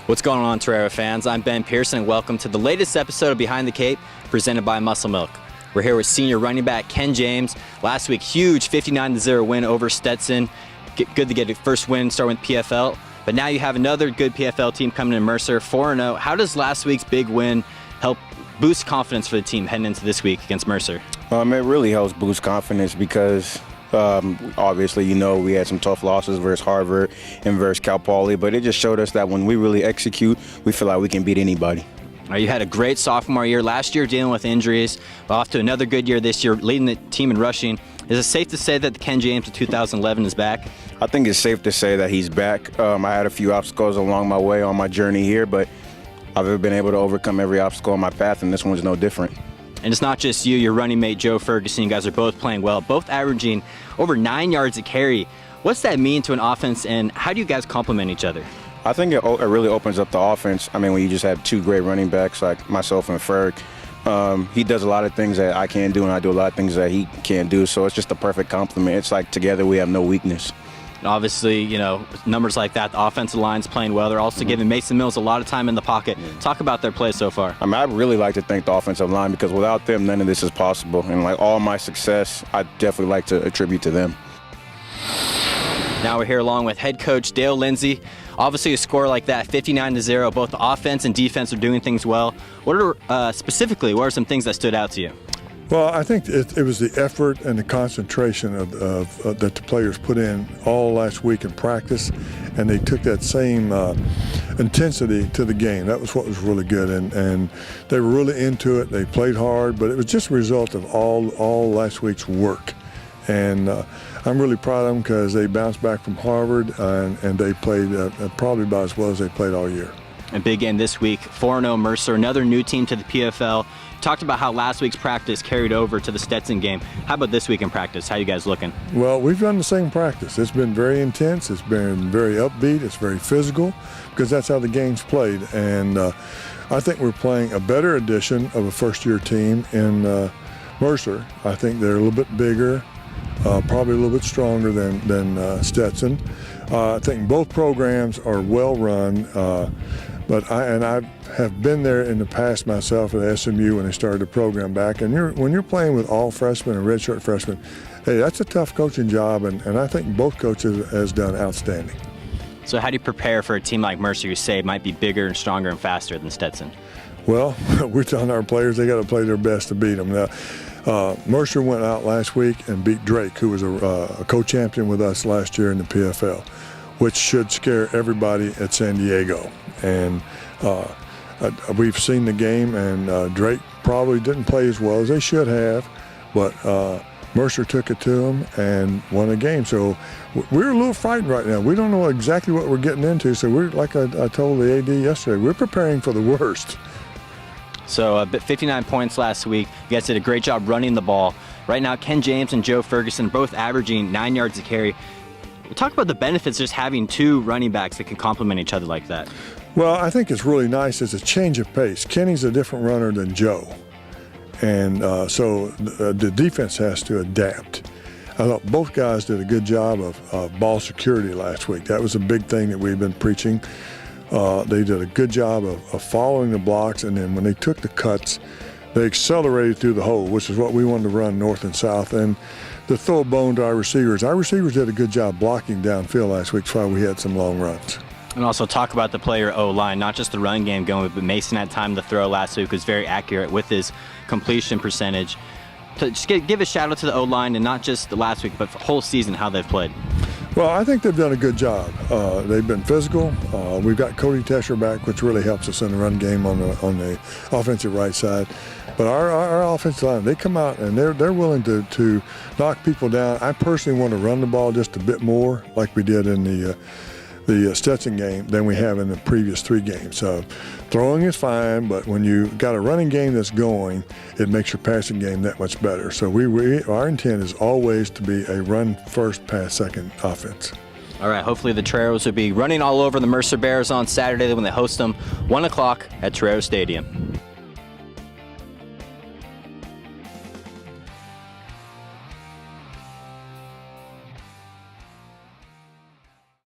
What's going on, Torero fans? I'm Ben Pearson, and welcome to the latest episode of Behind the Cape, presented by Muscle Milk. We're here with senior running back Kenn James. Last week, huge 59-0 win over Stetson. Good to get a first win, starting with PFL. But now you have another good PFL team coming in, Mercer, 4-0. How does last week's big win help boost confidence for the team heading into this week against Mercer? It really helps boost confidence because obviously, we had some tough losses versus Harvard and versus Cal Poly, but it just showed us that when we really execute, we feel like we can beat anybody. You had a great sophomore year last year dealing with injuries, but off to another good year this year, leading the team in rushing. Is it safe to say that the Kenn James of 2011 is back? I think it's safe to say that he's back. I had a few obstacles along my way on my journey here, but I've been able to overcome every obstacle on my path, and this one's no different. And it's not just you, your running mate Joe Ferguson. You guys are both playing well, both averaging over 9 yards a carry. What's that mean to an offense, and how do you guys complement each other? I think it really opens up the offense. When you just have two great running backs like myself and Ferg, he does a lot of things that I can't do, and I do a lot of things that he can't do. So it's just a perfect complement. It's like together we have no weakness. And obviously, numbers like that, the offensive line's playing well. They're also giving Mason Mills a lot of time in the pocket. Talk about their play so far. I really like to thank the offensive line because without them, none of this is possible. And all my success, I definitely like to attribute to them. Now we're here along with head coach Dale Lindsey. Obviously, a score like that, 59-0, both the offense and defense are doing things well. What are some things that stood out to you? Well, I think it was the effort and the concentration that the players put in all last week in practice, and they took that same intensity to the game. That was what was really good, and they were really into it. They played hard, but it was just a result of all last week's work. And I'm really proud of them because they bounced back from Harvard, and they played probably about as well as they played all year. A big game this week, 4-0 Mercer, another new team to the PFL. Talked about how last week's practice carried over to the Stetson game. How about this week in practice? How you guys looking? Well, we've done the same practice. It's been very intense. It's been very upbeat. It's very physical because that's how the game's played. And I think we're playing a better edition of a first-year team in Mercer. I think they're a little bit bigger, probably a little bit stronger than Stetson. I think both programs are well run, but I have been there in the past myself at SMU when they started the program back. And when you're playing with all freshmen and redshirt freshmen, hey, that's a tough coaching job, and I think both coaches has done outstanding. So how do you prepare for a team like Mercer you say might be bigger and stronger and faster than Stetson? Well, we're telling our players they got to play their best to beat them. Now, Mercer went out last week and beat Drake, who was a co-champion with us last year in the PFL, which should scare everybody at San Diego. And we've seen the game, and Drake probably didn't play as well as they should have, but Mercer took it to them and won the game. So we're a little frightened right now. We don't know exactly what we're getting into, so we're, like I told the AD yesterday, we're preparing for the worst. So 59 points last week. You guys did a great job running the ball. Right now, Kenn James and Joe Ferguson both averaging 9 yards a carry. Talk about the benefits of just having two running backs that can complement each other like that. Well, I think it's really nice. It's a change of pace. Kenny's a different runner than Joe, and so the defense has to adapt. I thought both guys did a good job of ball security last week. That was a big thing that we've been preaching. They did a good job of following the blocks, and then when they took the cuts, they accelerated through the hole, which is what we wanted to run north and south. And to throw a bone to our receivers did a good job blocking downfield last week, so we had some long runs. And also talk about the player O-line, not just the run game going, but Mason had time to throw last week, was very accurate with his completion percentage. So just give a shout out to the O-line, and not just the last week, but for the whole season, how they've played. Well, I think they've done a good job. They've been physical. We've got Cody Tesher back, which really helps us in the run game on the offensive right side. But our offensive line, they come out and they're willing to knock people down. I personally want to run the ball just a bit more, like we did in the Stetson game, than we have in the previous three games. So throwing is fine, but when you got a running game that's going, it makes your passing game that much better. So our intent is always to be a run first, pass second offense. All right, hopefully the Toreros will be running all over the Mercer Bears on Saturday when they host them, 1 o'clock at Toreros Stadium.